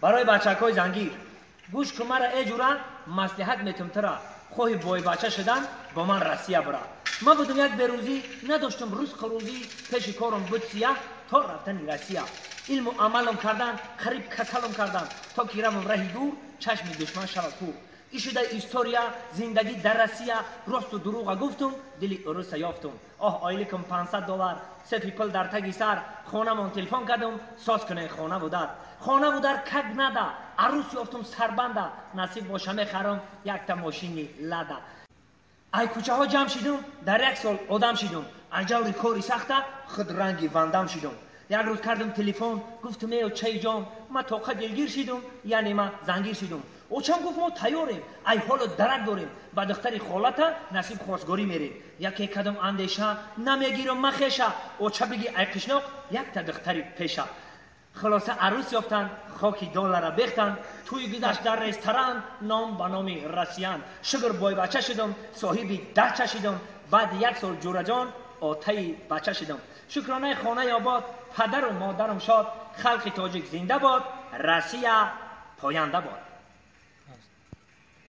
برای بچه‌های زنگیر گوش که مرا اجورا مصلحت میتم ترا خواهی بای بچه شدن با من روسیه برا. من بودم یک بروزی نداشتم روز روزی پیش کارم بود سیاه تا رفتن روسیه. علم و عملم کردن خریب کسلم کردن تا که روم راه دور چشم دشمن شود کور. ایشده استوریا زندگی در روسیه راست و دروغ گفتم دلی روس یافتم. آه آیلکم $500 سه پیپل در تگی سر خانه‌مان تلفن کردم ساز کنه خانه بودار خانه بودار کگ نده عروس یافتم سربنده نصیب باشم خرم یک تا ماشینی لده. ای کوچه ها جمع شدم در یک سال آدم شدم اجوری کاری سخته خود رنگی وندم شدم. یک روز کردم تلفن گفتم ای چای جان ما توقع دلگیر شدم یعنی ما زنگیر شدم. او چم گفت ما تیاریم ای حالا درک داریم با دختری خالته نصیب خواستگاری میریم. یکی کدام اندیشه نمیگیرم مخیشه او چه بگی ای قشناق یک تا دختری پیشه. خلاصه عروس یافتن خاکی دلار بختن توی گذشت در رستوران نام به نام رسیان شگر بای بچه شدم صاحبی ده چشیدم بعد یک سال جوره جان آتای بچه شدم. شکرانه خانه آباد پدر و مادرم شاد خلق تاجیک زنده باد روسیه پاینده باد.